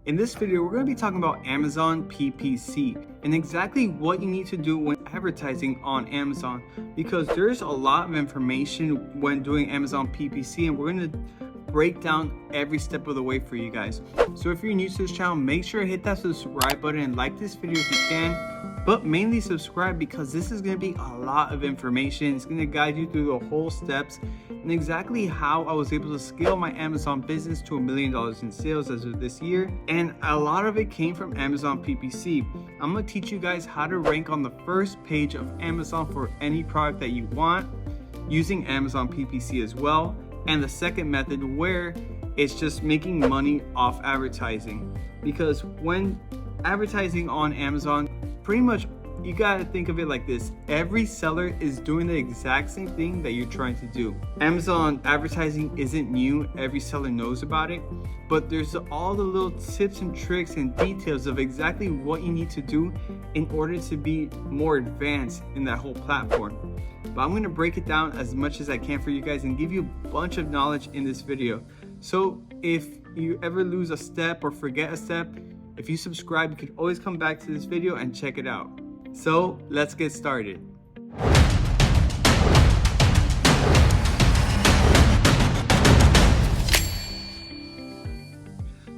In this video, we're going to be talking about Amazon PPC and exactly what you need to do when advertising on Amazon, because there's a lot of information when doing Amazon PPC, and we're going to break down every step of the way for you guys. So if you're new to this channel, make sure to hit that subscribe button and like this video if you can, but mainly subscribe because this is going to be a lot of information. It's going to guide you through the whole steps and exactly how I was able to scale my Amazon business to $1 million in sales as of this year. And a lot of it came from Amazon PPC. I'm going to teach you guys how to rank on the first page of Amazon for any product that you want using Amazon PPC as well. And the second method, where it's just making money off advertising, because when advertising on Amazon, pretty much you gotta think of it like this: every seller is doing the exact same thing that you're trying to do. Amazon advertising isn't new, every seller knows about it, but there's all the little tips and tricks and details of exactly what you need to do in order to be more advanced in that whole platform. But I'm going to break it down as much as I can for you guys and give you a bunch of knowledge in this video. So if you ever lose a step or forget a step, if you subscribe, you can always come back to this video and check it out. So let's get started.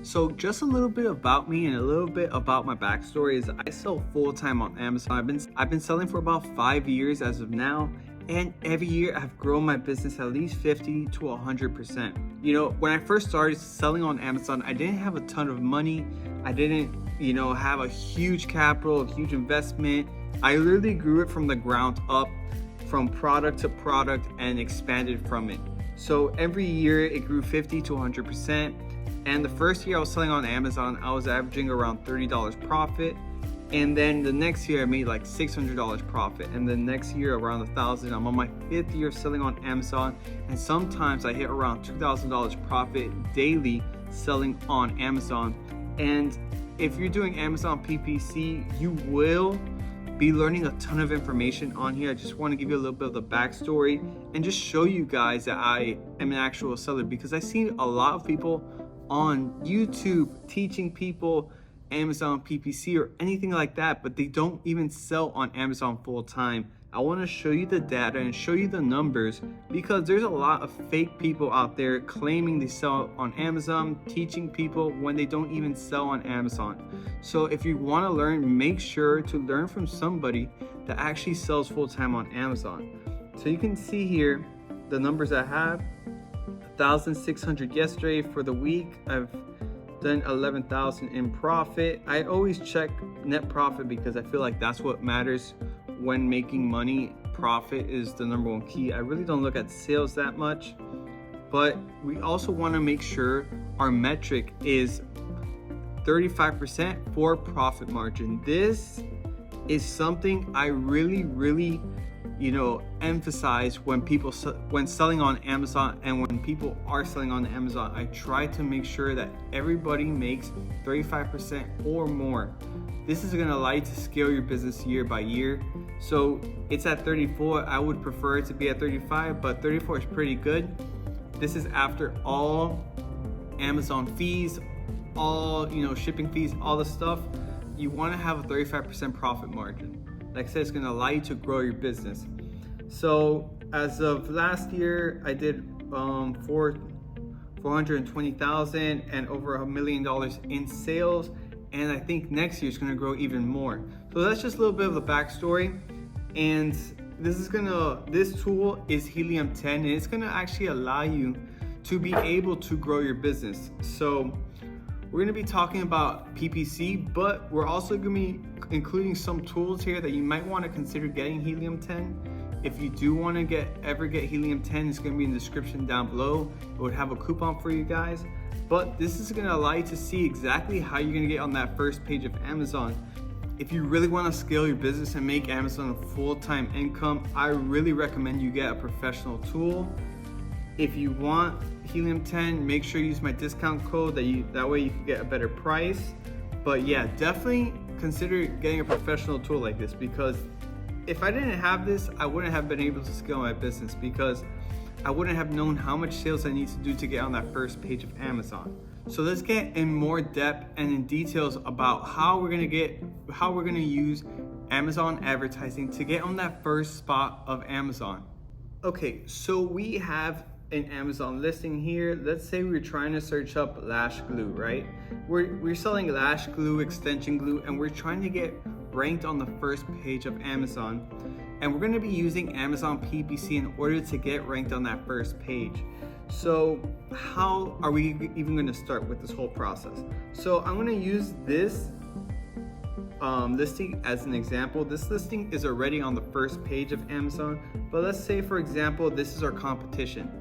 So just a little bit about me and a little bit about my backstory is I sell full-time on Amazon. I've been selling for about 5 years as of now, and every year I've grown my business at least 50 to 100%. You know, when I first started selling on Amazon, I didn't have a ton of money. I didn't, have a huge capital, a huge investment. I literally grew it from the ground up, from product to product, and expanded from it. So every year it grew 50 to 100%. And the first year I was selling on Amazon, I was averaging around $30 profit. And then the next year I made like $600 profit. And the next year around $1,000. I'm on my 5th year of selling on Amazon. And sometimes I hit around $2,000 profit daily selling on Amazon. And if you're doing Amazon PPC, you will be learning a ton of information on here. I just want to give you a little bit of the backstory and just show you guys that I am an actual seller, because I see a lot of people on YouTube teaching people Amazon PPC or anything like that, but they don't even sell on Amazon full time. I want to show you the data and show you the numbers, because there's a lot of fake people out there claiming they sell on Amazon, teaching people when they don't even sell on Amazon. So if you want to learn, make sure to learn from somebody that actually sells full time on Amazon. So you can see here the numbers I have. 1,600 yesterday for the week. I've done 11,000 in profit. I always check net profit because I feel like that's what matters when making money. Profit is the number one key. I really don't look at sales that much, but we also want to make sure our metric is 35% for profit margin. This is something I really emphasize when selling on Amazon, and when people are selling on Amazon, I try to make sure that everybody makes 35% or more. This is going to allow you to scale your business year by year. So it's at 34. I would prefer it to be at 35, but 34 is pretty good. This is after all Amazon fees, all shipping fees, all the stuff. You want to have a 35% profit margin. Like I said, it's going to allow you to grow your business. So as of last year, I did 420,000 and over $1 million in sales. And I think next year is going to grow even more. So that's just a little bit of the backstory. And this tool is Helium 10, and it's going to actually allow you to be able to grow your business. So we're going to be talking about PPC, but we're also going to be including some tools here that you might want to consider getting Helium 10. If you do want to ever get Helium 10, it's going to be in the description down below. It would have a coupon for you guys. But this is going to allow you to see exactly how you're going to get on that first page of Amazon. If you really want to scale your business and make Amazon a full-time income, I really recommend you get a professional tool. If you want Helium 10, make sure you use my discount code, that way you can get a better price. But yeah, definitely consider getting a professional tool like this, because if I didn't have this, I wouldn't have been able to scale my business, because I wouldn't have known how much sales I need to do to get on that first page of Amazon. So let's get in more depth and in details about how we're gonna use Amazon advertising to get on that first spot of Amazon. Okay, so we have an Amazon listing here. Let's say we're trying to search up lash glue, right? We're selling lash glue, extension glue, and we're trying to get ranked on the first page of Amazon. And we're gonna be using Amazon PPC in order to get ranked on that first page. So how are we even gonna start with this whole process? So I'm gonna use this listing as an example. This listing is already on the first page of Amazon, but let's say, for example, this is our competition.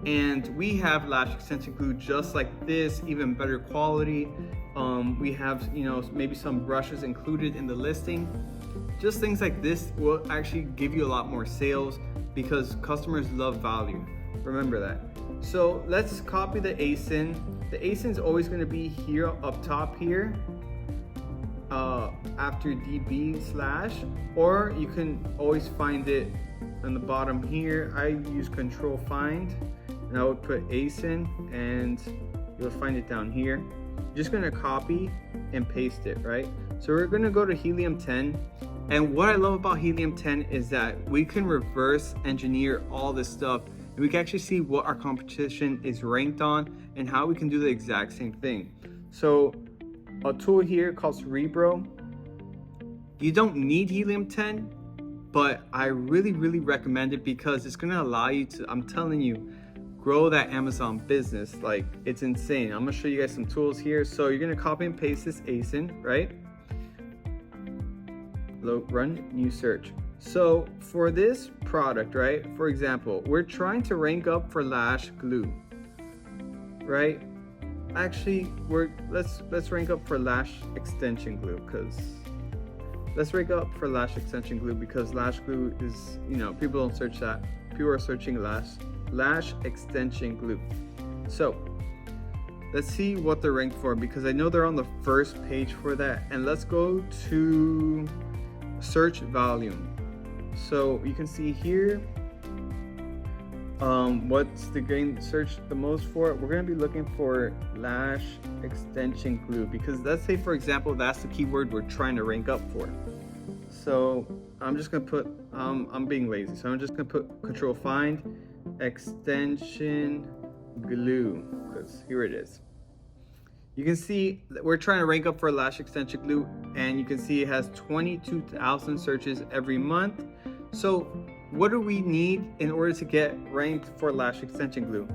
And we have lash extension glue just like this, even better quality. We have, maybe some brushes included in the listing. Just things like this will actually give you a lot more sales because customers love value. Remember that. So let's copy the ASIN. The ASIN is always going to be here up top here, after DB/, or you can always find it on the bottom here. I use Control Find, and I would put ASIN, and you'll find it down here. You're just gonna copy and paste it, right? So we're gonna go to Helium-10, and what I love about Helium-10 is that we can reverse engineer all this stuff, and we can actually see what our competition is ranked on and how we can do the exact same thing. So a tool here called Cerebro. You don't need Helium-10, but I really recommend it because it's gonna allow you to, I'm telling you, grow that Amazon business. Like, it's insane. I'm gonna show you guys some tools here. So you're gonna copy and paste this ASIN, right? Run new search. So for this product, right? For example, we're trying to rank up for lash glue, right? Actually, let's rank up for lash extension glue because lash glue is, people don't search that. People are searching lash extension glue. So let's see what they're ranked for because I know they're on the first page for that. And let's go to search volume. So you can see here what's the getting searched the most for. We're going to be looking for lash extension glue because let's say, for example, that's the keyword we're trying to rank up for. So I'm just going to put, I'm being lazy, so I'm just going to put Control Find extension glue because here it is. You can see that we're trying to rank up for lash extension glue, and you can see it has 22,000 searches every month. So what do we need in order to get ranked for lash extension glue?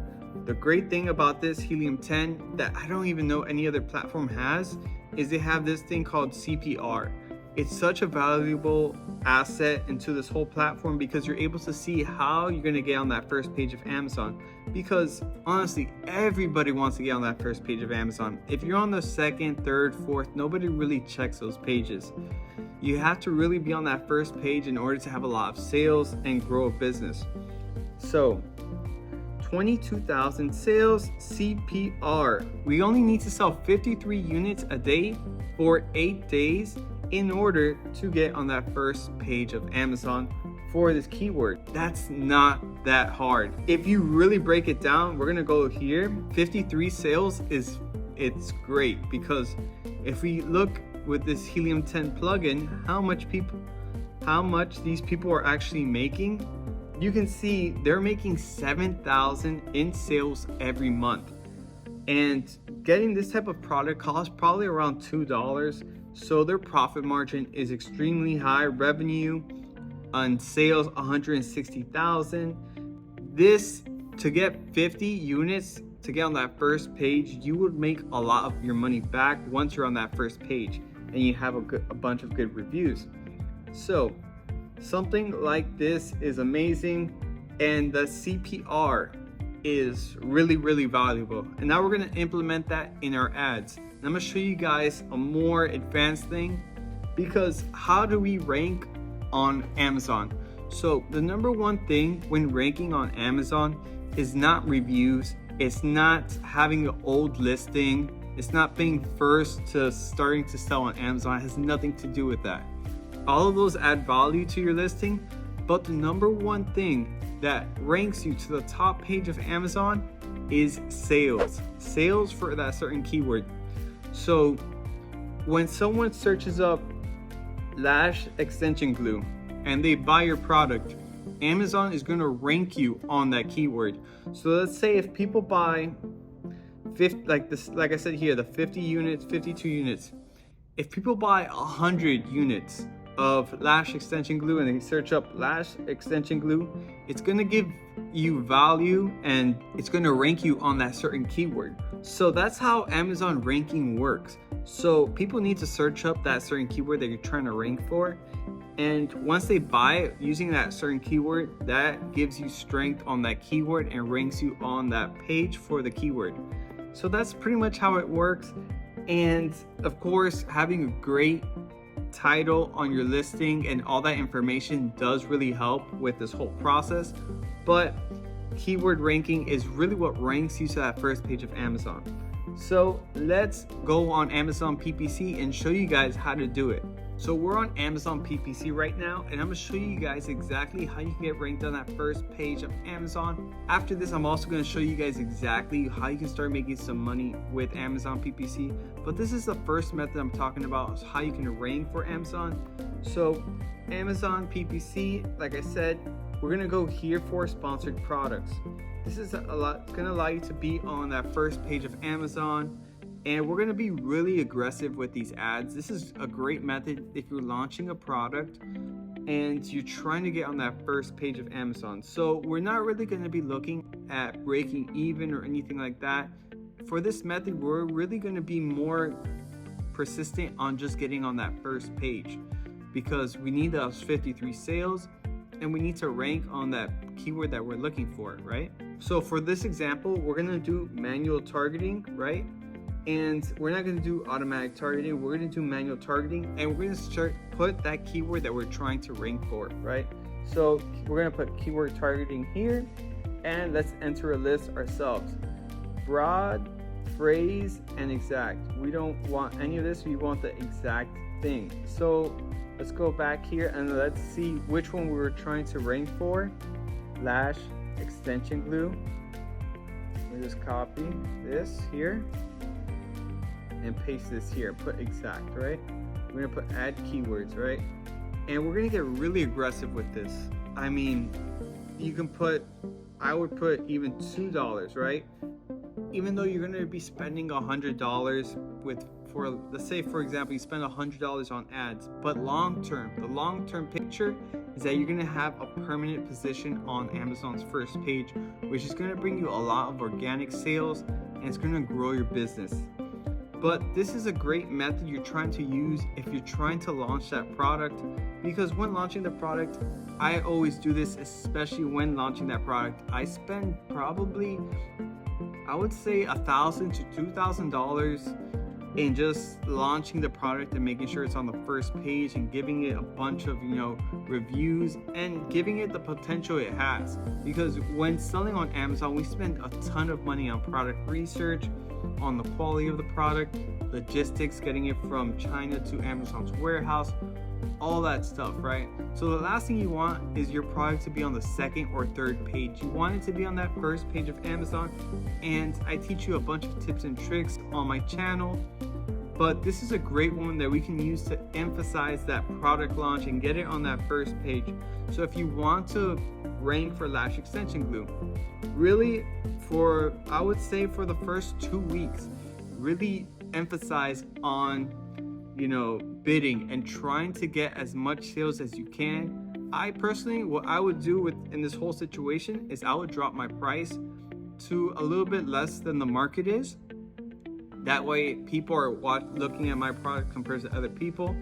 The great thing about this Helium-10 that I don't even know any other platform has is they have this thing called CPR. It's such a valuable asset into this whole platform because you're able to see how you're going to get on that first page of Amazon. Because honestly, everybody wants to get on that first page of Amazon. If you're on the second, third, fourth, nobody really checks those pages. You have to really be on that first page in order to have a lot of sales and grow a business. So 22,000 sales CPR. We only need to sell 53 units a day for 8 days in order to get on that first page of Amazon for this keyword. That's not that hard. If you really break it down, we're gonna go here. 53 sales it's great because if we look with this Helium-10 plugin, how much these people are actually making, you can see they're making 7,000 in sales every month. And getting this type of product costs probably around $2. So their profit margin is extremely high. Revenue on sales 160,000. This, to get 50 units to get on that first page, you would make a lot of your money back once you're on that first page and you have a bunch of good reviews. So something like this is amazing, and the CPR is really valuable. And now we're going to implement that in our ads. And I'm going to show you guys a more advanced thing, because how do we rank on Amazon? So the number one thing when ranking on Amazon is not reviews, it's not having an old listing, it's not being first to starting to sell on Amazon. It has nothing to do with that. All of those add value to your listing, but the number one thing that ranks you to the top page of Amazon is sales for that certain keyword. So when someone searches up lash extension glue and they buy your product, Amazon is going to rank you on that keyword. So let's say if people buy 50, like I said here, the 50 units, 52 units, if people buy 100 units of lash extension glue and they search up lash extension glue, it's going to give you value and it's going to rank you on that certain keyword. So that's how Amazon ranking works. So people need to search up that certain keyword that you're trying to rank for, and once they buy it using that certain keyword, that gives you strength on that keyword and ranks you on that page for the keyword. So that's pretty much how it works. And of course, having a great title on your listing and all that information does really help with this whole process, but keyword ranking is really what ranks you to that first page of Amazon. So let's go on Amazon PPC and show you guys how to do it. So we're on Amazon PPC right now, and I'm going to show you guys exactly how you can get ranked on that first page of Amazon. After this, I'm also going to show you guys exactly how you can start making some money with Amazon PPC. But this is the first method I'm talking about, is how you can rank for Amazon. So Amazon PPC, like I said, we're going to go here for sponsored products. This is going to allow you to be on that first page of Amazon. And we're going to be really aggressive with these ads. This is a great method if you're launching a product and you're trying to get on that first page of Amazon. So we're not really going to be looking at breaking even or anything like that. For this method, we're really going to be more persistent on just getting on that first page, because we need those 53 sales and we need to rank on that keyword that we're looking for, right? So for this example, we're going to do manual targeting, right? And we're not going to do automatic targeting, we're going to do manual targeting, and we're going to put that keyword that we're trying to rank for, right? So we're going to put keyword targeting here, and let's enter a list ourselves. Broad, phrase, and exact. We don't want any of this, we want the exact thing. So let's go back here and let's see which one we were trying to rank for. Lash extension glue. Let me just copy this here and paste this here, put exact, right? We're gonna put add keywords, right? And we're gonna get really aggressive with this. I mean, you can put, I would put even $2, right? Even though you're gonna be spending $100 let's say for example, you spend $100 on ads, but the long-term picture is that you're gonna have a permanent position on Amazon's first page, which is gonna bring you a lot of organic sales and it's gonna grow your business. But this is a great method you're trying to use if you're trying to launch that product, because when launching the product, I always do this, especially when launching that product. I spend probably, I would say $1,000 to $2,000 in just launching the product and making sure it's on the first page and giving it a bunch of reviews and giving it the potential it has. Because when selling on Amazon, we spend a ton of money on product research, on the quality of the product, logistics, getting it from China to Amazon's warehouse, all that stuff, right? So the last thing you want is your product to be on the second or third page. You want it to be on that first page of Amazon, and I teach you a bunch of tips and tricks on my channel, but this is a great one that we can use to emphasize that product launch and get it on that first page. So if you want to rank for lash extension glue, really I would say for the first 2 weeks, really emphasize on bidding and trying to get as much sales as you can. I personally, what I would do in this whole situation is I would drop my price to a little bit less than the market is. That way people are looking at my product compared to other people,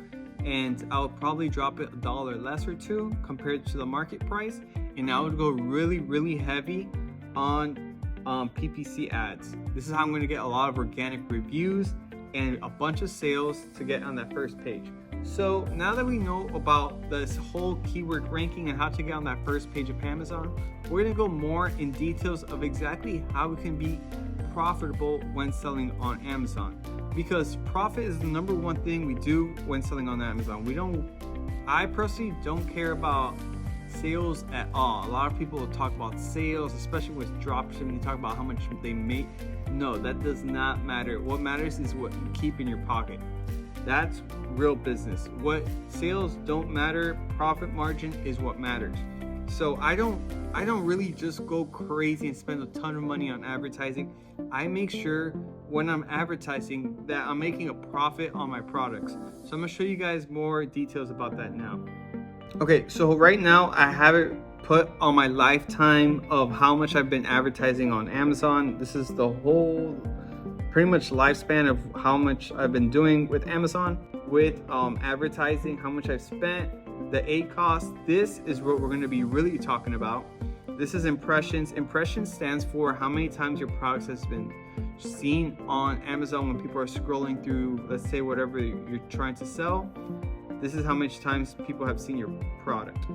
and I would probably drop it $1 less or two compared to the market price, and I would go really heavy on PPC ads. This is how I'm going to get a lot of organic reviews and a bunch of sales to get on that first page. So now that we know about this whole keyword ranking and how to get on that first page of Amazon, we're going to go more in details of exactly how we can be profitable when selling on Amazon, because profit is the number one thing we do when selling on Amazon. I personally don't care about sales at all. A lot of people talk about sales, especially with dropshipping. They talk about how much they make. No, that does not matter. What matters is what you keep in your pocket. That's real business. What sales don't matter. Profit margin is what matters. So I don't really just go crazy and spend a ton of money on advertising. I make sure when I'm advertising that I'm making a profit on my products. So I'm gonna show you guys more details about that now. Okay, so right now I have it put on my lifetime of how much I've been advertising on Amazon. This is the whole pretty much lifespan of how much I've been doing with Amazon with advertising, how much I've spent, the ACoS. This is what we're going to be really talking about. This is impressions. Impressions stands for how many times your product has been seen on Amazon when people are scrolling through, let's say, whatever you're trying to sell. This is how much times people have seen your product.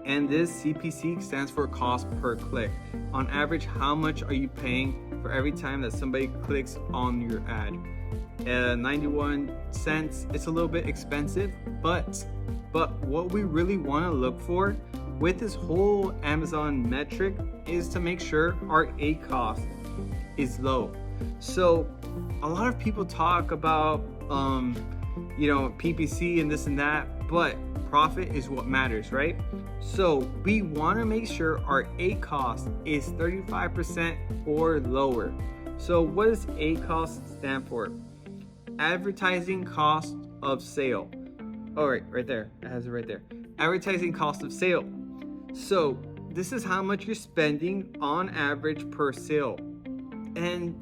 And this CPC stands for cost per click. On average, how much are you paying for every time that somebody clicks on your ad? 91 cents. It's a little bit expensive, but what we really want to look for with this whole Amazon metric is to make sure our ACoS is low. So a lot of people talk about PPC and this and that, but profit is what matters, right? So we want to make sure our ACoS is 35% or lower. So what does ACoS stand for? Advertising cost of sale. Oh, right there. It has it right there. Advertising cost of sale. So this is how much you're spending on average per sale. And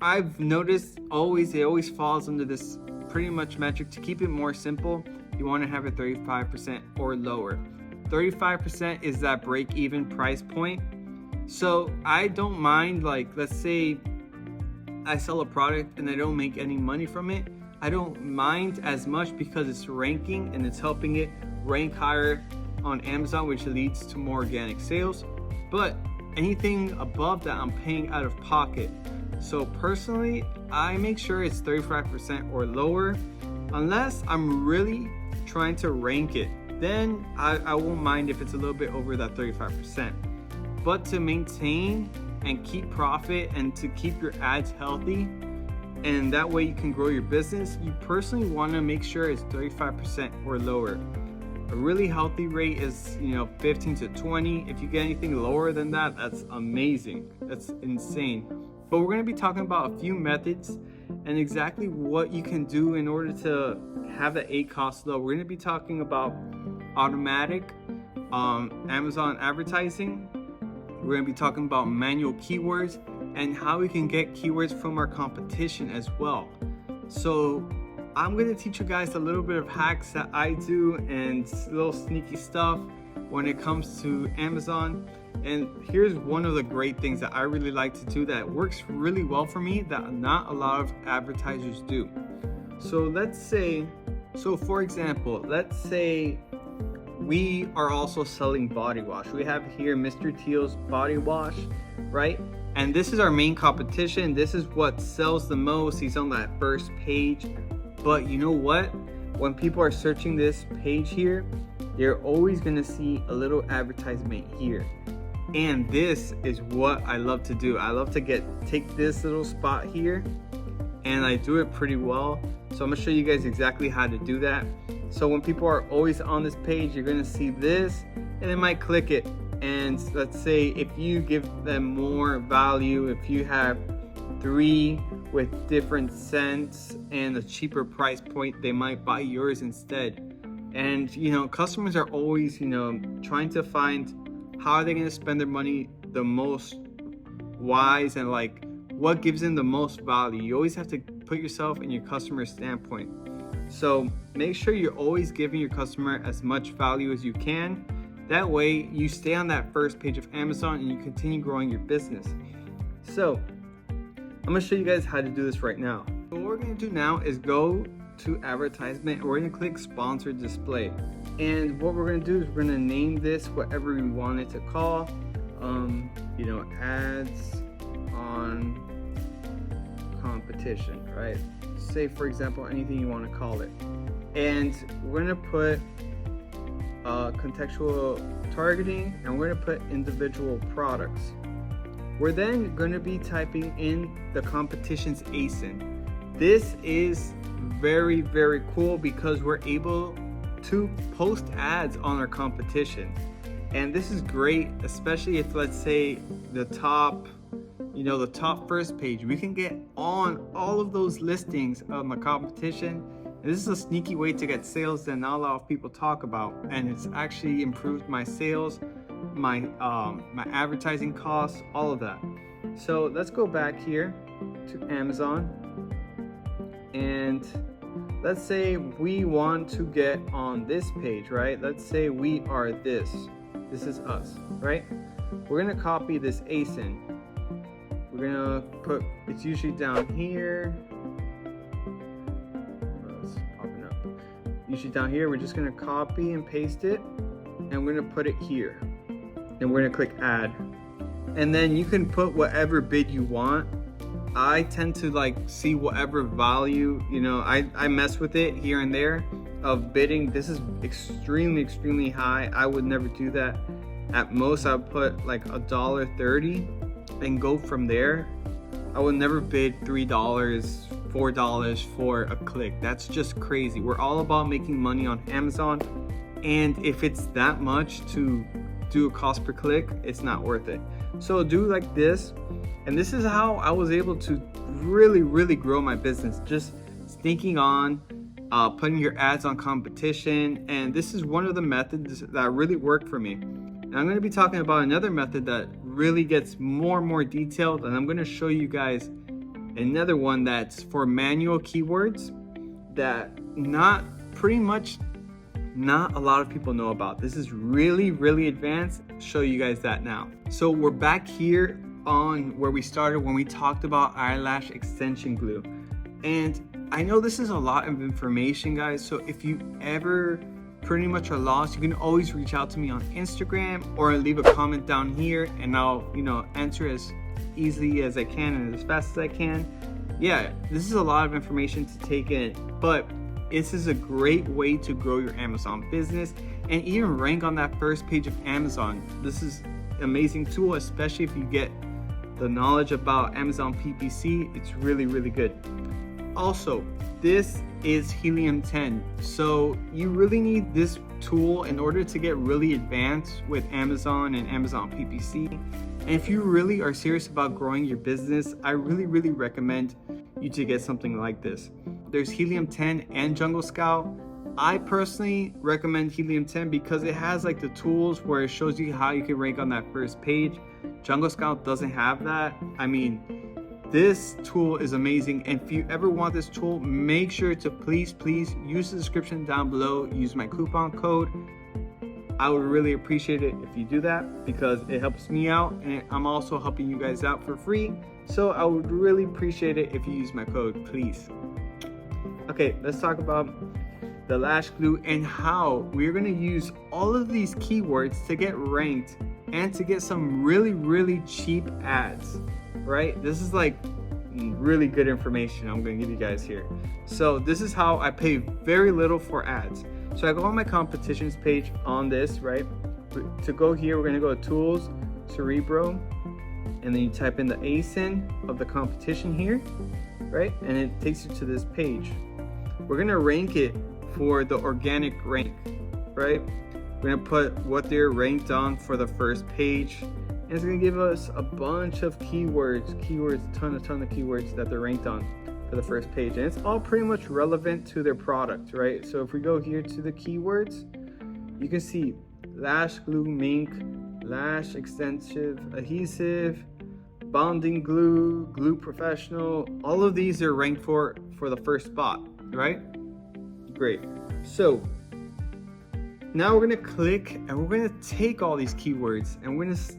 I've noticed it always falls under this pretty much metric. To keep it more simple, you want to have it 35% or lower. 35% is that break-even price point. So I don't mind, like, let's say I sell a product and I don't make any money from it. I don't mind as much because it's ranking and it's helping it rank higher on Amazon, which leads to more organic sales. But anything above that, I'm paying out of pocket. So personally, I make sure it's 35% or lower. Unless I'm really trying to rank it, then I won't mind if it's a little bit over that 35%. But to maintain and keep profit and to keep your ads healthy, and that way you can grow your business, you personally want to make sure it's 35% or lower. A really healthy rate is 15 to 20. If you get anything lower than that, that's amazing. That's insane. But we're going to be talking about a few methods and exactly what you can do in order to have the ACoS low. We're going to be talking about automatic Amazon advertising. We're going to be talking about manual keywords and how we can get keywords from our competition as well. So I'm going to teach you guys a little bit of hacks that I do and little sneaky stuff when it comes to Amazon. And here's one of the great things that I really like to do that works really well for me that not a lot of advertisers do. So for example, let's say we are also selling body wash. We have here Mr. Teal's body wash, right? And this is our main competition. This is what sells the most. He's on that first page. But you know what? When people are searching this page here, they're always gonna see a little advertisement here. And this is what I love to do. I love to take this little spot here, and I do it pretty well. So I'm gonna show you guys exactly how to do that. So when people are always on this page, you're gonna see this, and they might click it. And let's say if you give them more value, if you have 3 with different scents and a cheaper price point, they might buy yours instead. And customers are always trying to find how are they going to spend their money the most wise and like what gives them the most value. You always have to put yourself in your customer's standpoint. So make sure you're always giving your customer as much value as you can. That way you stay on that first page of Amazon and you continue growing your business. So I'm going to show you guys how to do this right now. So what we're going to do now is go to advertisement and we're going to click sponsored display. And what we're going to do is we're going to name this whatever we want it to call. Ads on competition, right? Say for example anything you want to call it. And we're going to put contextual targeting, and we're going to put individual products. We're then going to be typing in the competition's ASIN. This is very, very cool because we're able to post ads on our competition. And this is great, especially if, let's say, the top first page, we can get on all of those listings of my competition. And this is a sneaky way to get sales that not a lot of people talk about, and it's actually improved my sales, my advertising costs, all of that. So let's go back here to Amazon, and let's say we want to get on this page, right? Let's say we are this is us, right? We're gonna copy this ASIN. We're gonna put, it's usually down here. Oh, it's popping up. Usually down here, we're just gonna copy and paste it, and we're gonna put it here. And we're gonna click add. And then you can put whatever bid you want. I tend to like see whatever value, I mess with it here and there of bidding. This is extremely high. I would never do that. At most, I would put like $1.30 and go from there. I would never bid $3, $4 for a click. That's just crazy. We're all about making money on Amazon, and if it's that much to do a cost per click, it's not worth it. So do like this, and this is how I was able to really grow my business, just sneaking on, putting your ads on competition. And this is one of the methods that really worked for me. And I'm going to be talking about another method that really gets more and more detailed, and I'm going to show you guys another one that's for manual keywords that pretty much not a lot of people know about. This is really advanced. I'll show you guys that now. So we're back here on where we started when we talked about eyelash extension glue. And I know this is a lot of information, guys, so if you ever pretty much are lost, you can always reach out to me on Instagram or leave a comment down here, and I'll answer as easily as I can and as fast as I can. Yeah, this is a lot of information to take in, but this is a great way to grow your Amazon business and even rank on that first page of Amazon. This is an amazing tool, especially if you get the knowledge about Amazon PPC. It's really good. Also, this is Helium-10. So you really need this tool in order to get really advanced with Amazon and Amazon PPC. And if you really are serious about growing your business, I really recommend you to get something like this. There's Helium-10 and Jungle Scout. I personally recommend Helium-10 because it has like the tools where it shows you how you can rank on that first page. Jungle Scout doesn't have that. I mean, this tool is amazing, and if you ever want this tool, make sure to please use the description down below. Use my coupon code. I would really appreciate it if you do that because it helps me out, and I'm also helping you guys out for free. So I would really appreciate it if you use my code, please. Okay, let's talk about the lash glue and how we're going to use all of these keywords to get ranked and to get some really cheap ads, right? This is like really good information I'm going to give you guys here. So this is how I pay very little for ads. So I go on my competitions page on this, right? To go here, we're going to go to Tools, Cerebro, and then you type in the ASIN of the competition here, right? And it takes you to this page. We're going to rank it for the organic rank, right? We're going to put what they're ranked on for the first page. And it's going to give us a bunch of keywords, a ton of keywords that they're ranked on for the first page. And it's all pretty much relevant to their product, right? So if we go here to the keywords, you can see lash glue mink, lash extensive adhesive, bonding glue, glue professional. All of these are ranked for the first spot, right? Great. So now we're going to click and we're going to take all these keywords and we're going to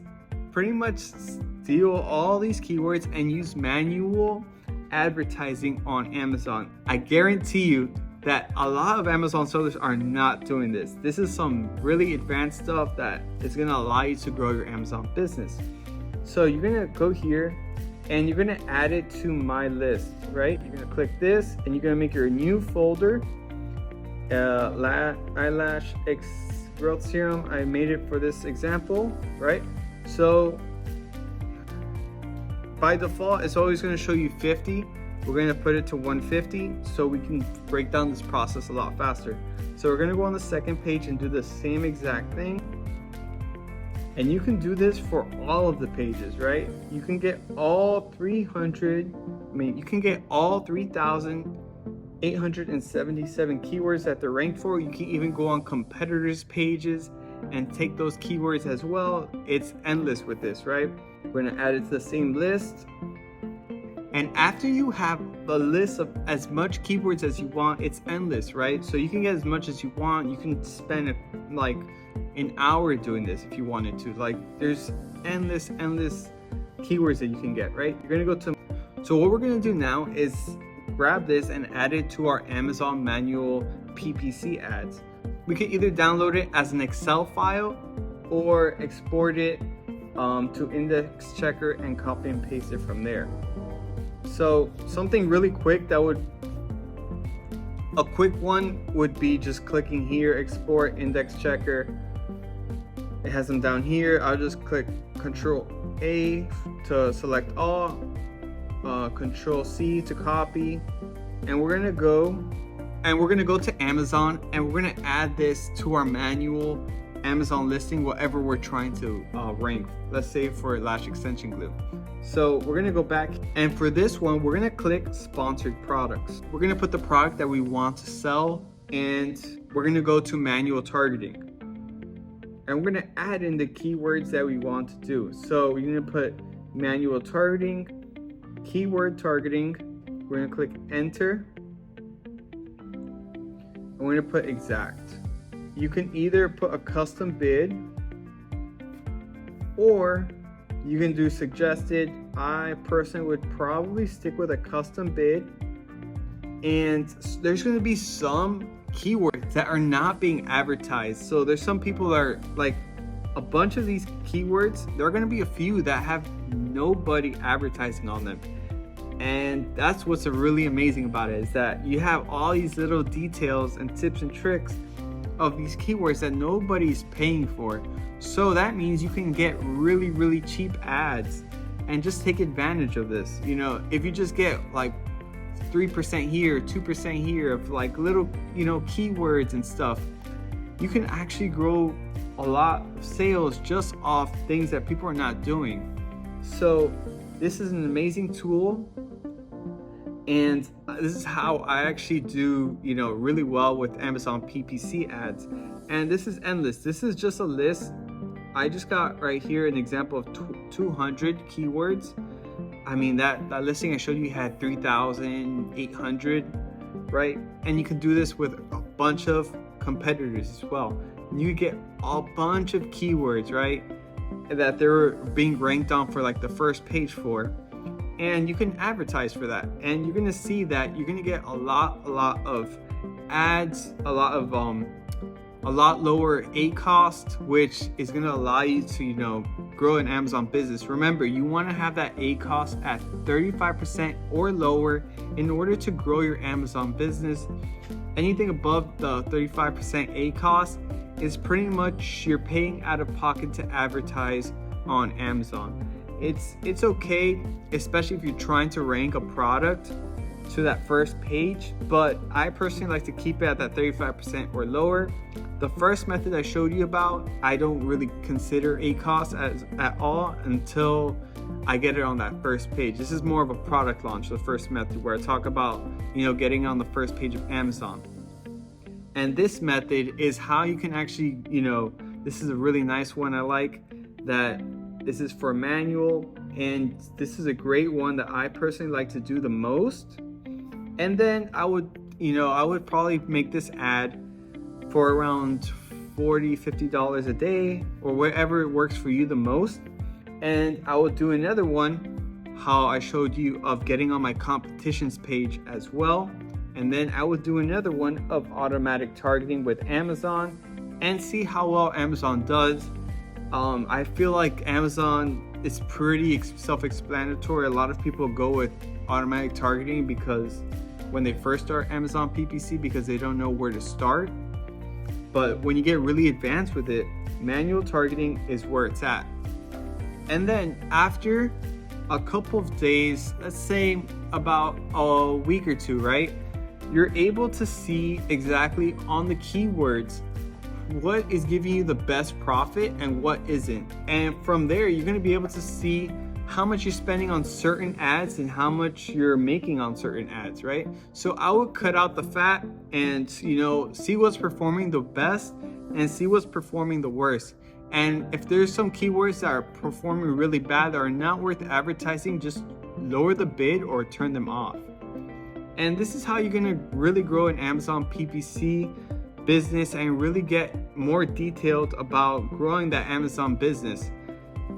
pretty much steal all these keywords and use manual advertising on Amazon. I guarantee you that a lot of Amazon sellers are not doing this. This is some really advanced stuff that is going to allow you to grow your Amazon business. So you're going to go here and you're going to add it to my list, right? You're going to click this and you're going to make your new folder, eyelash growth serum. I made it for this example, right? So by default, it's always going to show you 50. We're going to put it to 150 so we can break down this process a lot faster. So we're going to go on the second page and do the same exact thing. And you can do this for all of the pages, right? You can get all 3,877 keywords that they're ranked for. You can even go on competitors' pages and take those keywords as well. It's endless with this, right? We're gonna add it to the same list. And after you have a list of as much keywords as you want, it's endless, right? So you can get as much as you want. You can spend like an hour doing this if you wanted to. Like there's endless keywords that you can get, right? You're gonna go to, so what we're gonna do now is grab this and add it to our Amazon manual PPC ads. We can either download it as an Excel file or export it to index checker and copy and paste it from there. So something really quick a quick one would be just clicking here, export index checker. It has them down here. I'll just click Control A to select all, Control C to copy, and we're gonna go to Amazon and we're gonna add this to our manual Amazon listing, whatever we're trying to rank. Let's say for lash extension glue. So we're gonna go back, and for this one, we're gonna click sponsored products. We're gonna put the product that we want to sell, and we're gonna go to manual targeting. And we're gonna add in the keywords that we want to do. So we're gonna put manual targeting, keyword targeting. We're gonna click enter. And we're gonna put exact. You can either put a custom bid or you can do suggested. I personally would probably stick with a custom bid. And there's gonna be some keywords that are not being advertised. So there's some people that are like, a bunch of these keywords, there are gonna be a few that have nobody advertising on them. And that's what's really amazing about it, is that you have all these little details and tips and tricks of these keywords that nobody's paying for. So that means you can get really cheap ads and just take advantage of this. You know, if you just get like 3% here, 2% here of like little, keywords and stuff, you can actually grow a lot of sales just off things that people are not doing. So this is an amazing tool, and this is how I actually do, really well with Amazon PPC ads. And this is endless. This is just a list. I just got right here an example of 200 keywords. I mean, that listing I showed you had 3,800, right? And you can do this with a bunch of competitors as well. You get a bunch of keywords, right, that they're being ranked on for like the first page for, and you can advertise for that. And you're gonna see that you're gonna get a lot of ads, a lot lower cost, which is gonna allow you to, grow an Amazon business. Remember, you wanna have that cost at 35% or lower in order to grow your Amazon business. Anything above the 35% cost is pretty much you're paying out of pocket to advertise on Amazon. It's okay, especially if you're trying to rank a product to that first page, but I personally like to keep it at that 35% or lower. The first method I showed you about, I don't really consider ACoS at all until I get it on that first page. This is more of a product launch, the first method, where I talk about, getting on the first page of Amazon. And this method is how you can actually, this is a really nice one I like, that this is for manual, and this is a great one that I personally like to do the most. And then I would probably make this ad for around $40, $50 a day, or whatever it works for you the most. And I would do another one, how I showed you, of getting on my competitions page as well. And then I would do another one of automatic targeting with Amazon and see how well Amazon does. I feel like Amazon is pretty self-explanatory. A lot of people go with automatic targeting because when they first start Amazon PPC, because they don't know where to start. but when you get really advanced with it, manual targeting is where it's at. And then after a couple of days, let's say about a week or two, right? You're able to see exactly on the keywords what is giving you the best profit and what isn't. And from there, you're going to be able to see how much you're spending on certain ads and how much you're making on certain ads, right? So I would cut out the fat and, see what's performing the best and see what's performing the worst. And if there's some keywords that are performing really bad that are not worth advertising, just lower the bid or turn them off. And this is how you're gonna really grow an Amazon PPC business and really get more detailed about growing that Amazon business.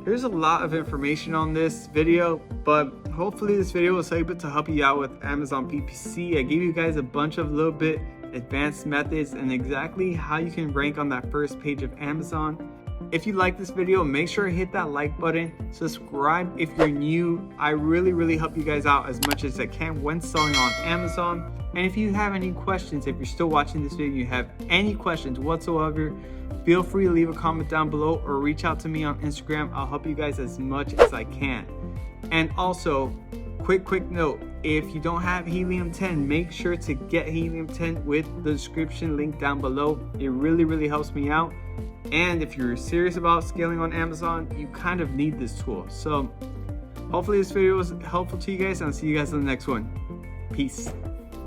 There's a lot of information on this video, but hopefully this video was able to help you out with Amazon PPC. I gave you guys a bunch of little bit advanced methods and exactly how you can rank on that first page of Amazon. If you like this video, make sure to hit that like button, subscribe if you're new. I really help you guys out as much as I can when selling on Amazon. And if you have any questions, if you're still watching this video, you have any questions whatsoever, feel free to leave a comment down below or reach out to me on Instagram. I'll help you guys as much as I can. And also, quick note, if you don't have Helium-10, make sure to get Helium-10 with the description link down below. It really helps me out. And if you're serious about scaling on Amazon, you kind of need this tool. So hopefully this video was helpful to you guys, and I'll see you guys in the next one. Peace.